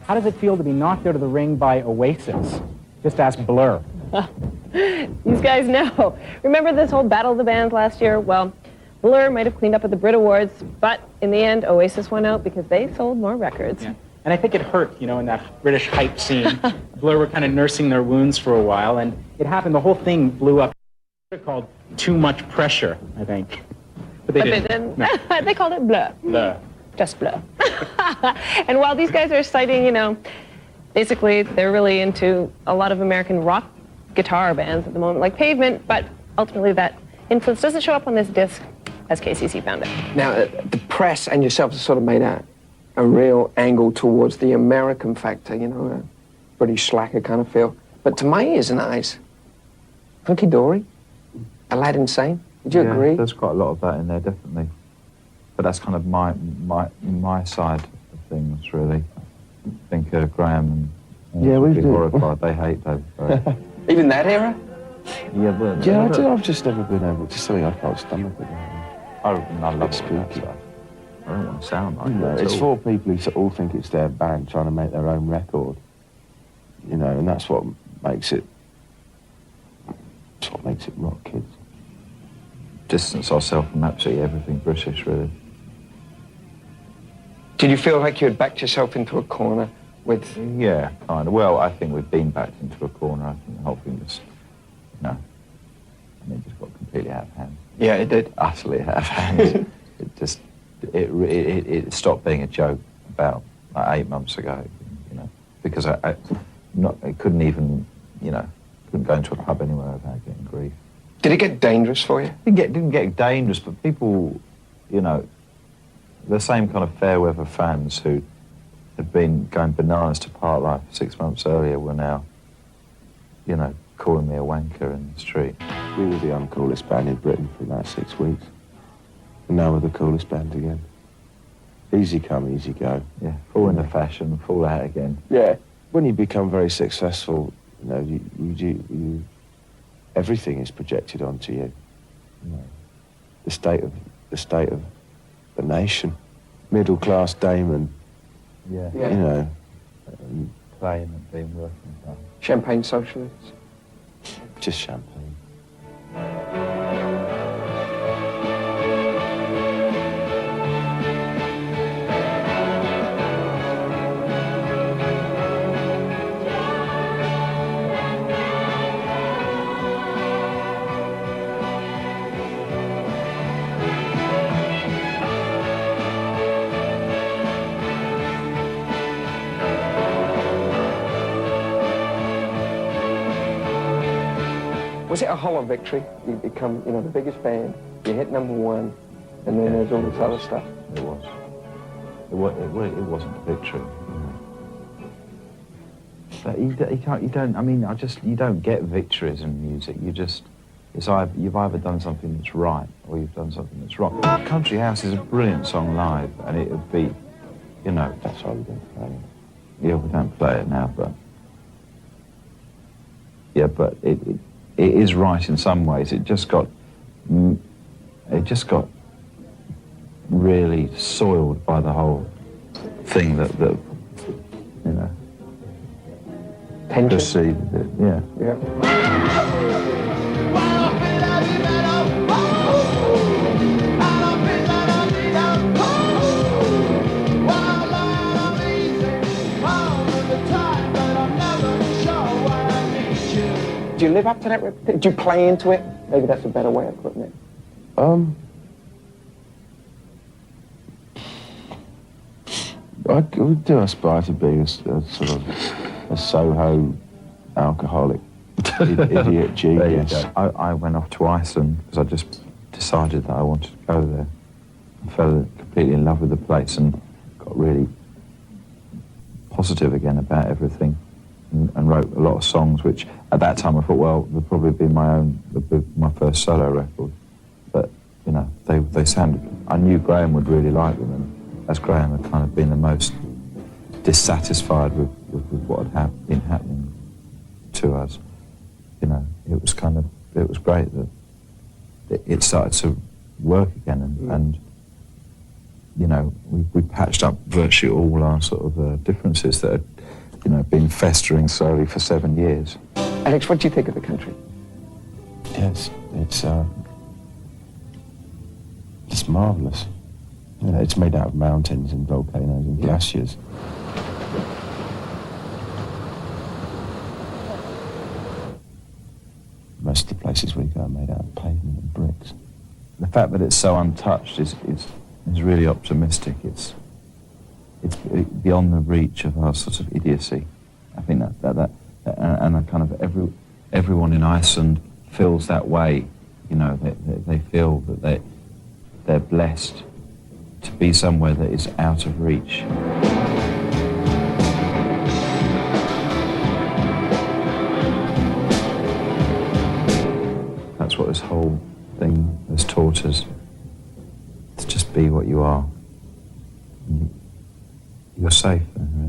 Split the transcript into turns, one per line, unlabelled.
how does it feel to be knocked out of the ring by Oasis? Just ask Blur.
These guys know. Remember this whole Battle of the Bands last year? Well, Blur might have cleaned up at the Brit Awards, but in the end, Oasis won out because they sold more records.
Yeah. And I think it hurt, you know, in that British hype scene. Blur were kind of nursing their wounds for a while, and it happened, the whole thing blew up. It's called Too Much Pressure, I think. But they didn't. No.
They called it Blur.
Blur.
Just Blur. And while these guys are citing, you know, basically they're really into a lot of American rock guitar bands at the moment, like Pavement, but ultimately that influence doesn't show up on this disc as KCC found it.
Now, the press and yourself have sort of made a real angle towards the American factor, you know, a British slacker kind of feel. But to my ears and eyes, hunky-dory, Aladdin Sane, would you agree?
There's quite a lot of that in there, definitely. But that's kind of my side of things, really. I think Graham and
we've
horrified. They hate David.
Even that era?
Yeah, but
I've just never been able to, something I can't stomach it.
I love
It's
it.
spooky.
I don't want to sound like that.
It's for people who all think it's their band trying to make their own record, you know, and that's what makes it. That's what makes it rock, kids.
Distance ourselves from absolutely everything British, really.
Did you feel like you had backed yourself into a corner with...
Yeah, kind of. Well, I think we've been backed into a corner. I think the whole thing just, you know, I mean, it just got completely out of hand.
Yeah, it did.
Utterly out of hand. It stopped being a joke about like 8 months ago, you know, because I couldn't even, you know, couldn't go into a pub anywhere without getting grief.
Did it get dangerous for you?
Didn't get dangerous, but people, you know, the same kind of fair weather fans who had been going bananas to Parklife 6 months earlier were now, you know, calling me a wanker in the street.
We were the uncoolest band in Britain for about 6 weeks. And now we're the coolest band again. Easy come, easy go.
Yeah, fall into fashion, fall out again.
Yeah. When you become very successful, you know, you everything is projected onto you. You know, the state of the nation, middle class Damon.
Yeah.
You know,
Playing and being working class.
Champagne socialists?
Just champagne.
Was it a hollow victory? You become, you know, the biggest band, you hit #1, and then there's all this other stuff.
It was. It wasn't a victory. But you don't get victories in music. You've either done something that's right or you've done something that's wrong. Country House is a brilliant song live, and it would be, you know,
That's why we don't play it.
yeah, we don't play it now, but yeah, but it is right in some ways. It just got really soiled by the whole thing that you know,
Tension?
preceded it. Yeah.
Yeah. Do you live up to that reputation? Do you play into it? Maybe that's a better way of putting it.
We do aspire to be a sort of a Soho alcoholic idiot genius.
I went off to Iceland because I just decided that I wanted to go there. I fell completely in love with the place and got really positive again about everything, and wrote a lot of songs, which at that time I thought, well, they'll probably be my first solo record. But, you know, they sounded, I knew Graham would really like them, and as Graham had kind of been the most dissatisfied with what had been happening to us, you know, it was great that it started to work again, and you know, we patched up virtually all our sort of differences that had you know, been festering slowly for 7 years.
Alex, what do you think of the country?
Yes, it's marvellous. You know, it's made out of mountains and volcanoes and glaciers. Most of the places we go are made out of pavement and bricks.
The fact that it's so untouched is really optimistic. It's beyond the reach of our sort of idiocy. I think that and a kind of everyone in Iceland feels that way. You know, they feel that they're blessed to be somewhere that is out of reach. That's what this whole thing has taught us. To just be what you are. You're safe, really.